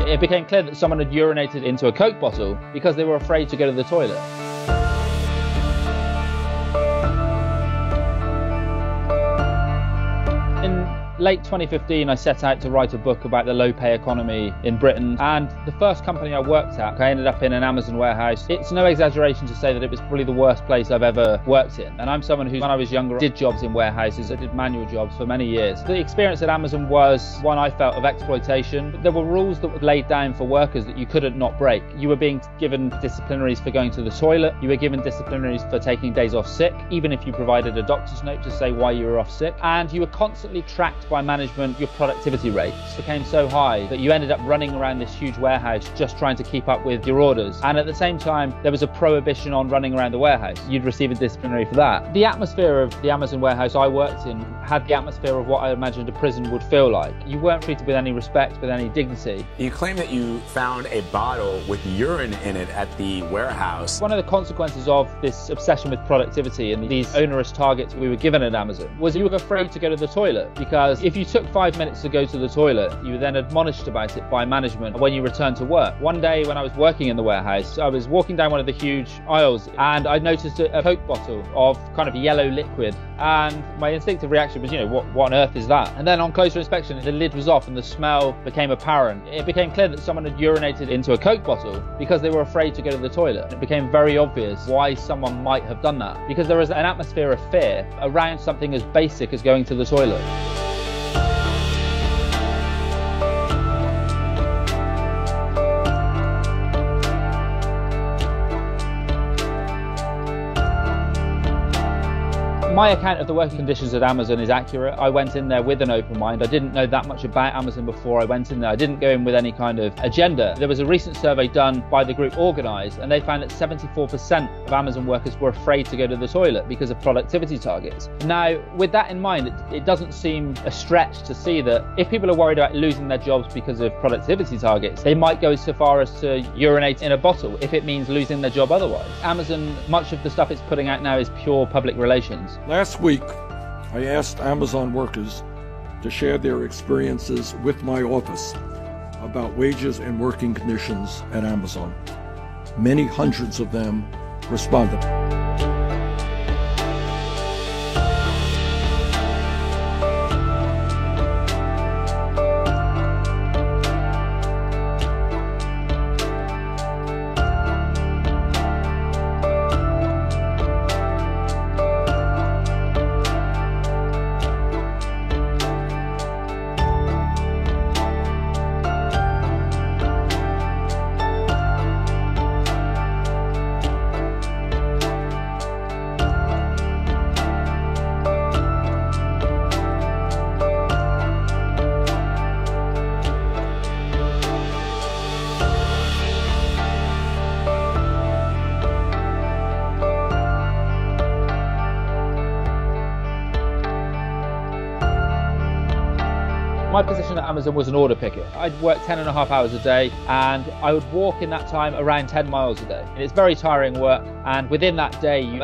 It became clear that someone had urinated into a Coke bottle because they were afraid to go to the toilet. In late 2015, I set out to write a book about the low-pay economy in Britain, and the first company I worked at, I ended up in an Amazon warehouse. It's no exaggeration to say that it was probably the worst place I've ever worked in. And I'm someone who, when I was younger, did jobs in warehouses. I did manual jobs for many years. The experience at Amazon was one I felt of exploitation. There were rules that were laid down for workers that you couldn't not break. You were being given disciplinaries for going to the toilet. You were given disciplinaries for taking days off sick, even if you provided a doctor's note to say why you were off sick. And you were constantly tracked by management. Your productivity rates became so high that you ended up running around this huge warehouse just trying to keep up with your orders. And at the same time, there was a prohibition on running around the warehouse. You'd receive a disciplinary for that. The atmosphere of the Amazon warehouse I worked in had the atmosphere of what I imagined a prison would feel like. You weren't treated with any respect, with any dignity. You claim that you found a bottle with urine in it at the warehouse. One of the consequences of this obsession with productivity and these onerous targets we were given at Amazon was you were afraid to go to the toilet, because if you took 5 minutes to go to the toilet, you were then admonished about it by management when you returned to work. One day when I was working in the warehouse, I was walking down one of the huge aisles and I noticed a Coke bottle of kind of yellow liquid, and my instinctive reaction was, what on earth is that? And then on closer inspection, the lid was off and the smell became apparent. It became clear that someone had urinated into a Coke bottle because they were afraid to go to the toilet. It became very obvious why someone might have done that, because there was an atmosphere of fear around something as basic as going to the toilet. My account of the working conditions at Amazon is accurate. I went in there with an open mind. I didn't know that much about Amazon before I went in there. I didn't go in with any kind of agenda. There was a recent survey done by the group Organise, and they found that 74% of Amazon workers were afraid to go to the toilet because of productivity targets. Now, with that in mind, it doesn't seem a stretch to see that if people are worried about losing their jobs because of productivity targets, they might go so far as to urinate in a bottle if it means losing their job otherwise. Amazon, much of the stuff it's putting out now is pure public relations. Last week, I asked Amazon workers to share their experiences with my office about wages and working conditions at Amazon. Many hundreds of them responded. My position at Amazon was an order picker. I'd work 10.5 hours a day, and I would walk in that time around 10 miles a day. And it's very tiring work, and within that day, you'd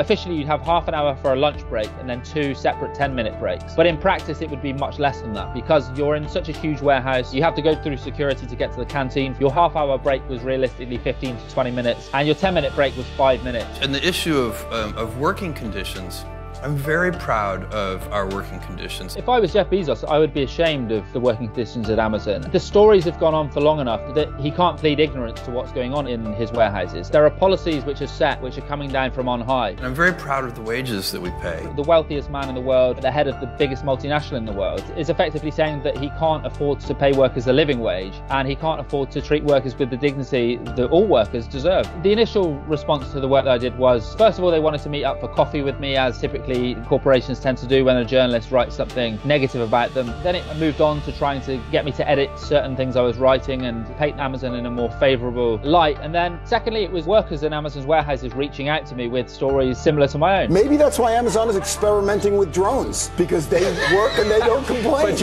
have half an hour for a lunch break and then 2 separate 10-minute breaks. But in practice, it would be much less than that, because you're in such a huge warehouse, you have to go through security to get to the canteen. Your half-hour break was realistically 15 to 20 minutes, and your 10-minute break was 5 minutes. And the issue of working conditions, I'm very proud of our working conditions. If I was Jeff Bezos, I would be ashamed of the working conditions at Amazon. The stories have gone on for long enough that he can't plead ignorance to what's going on in his warehouses. There are policies which are set, which are coming down from on high. And I'm very proud of the wages that we pay. The wealthiest man in the world, the head of the biggest multinational in the world, is effectively saying that he can't afford to pay workers a living wage, and he can't afford to treat workers with the dignity that all workers deserve. The initial response to the work that I did was, first of all, they wanted to meet up for coffee with me, as typically corporations tend to do when a journalist writes something negative about them. Then it moved on to trying to get me to edit certain things I was writing and paint Amazon in a more favourable light. And then secondly, it was workers in Amazon's warehouses reaching out to me with stories similar to my own. Maybe that's why Amazon is experimenting with drones, because they work and they don't complain.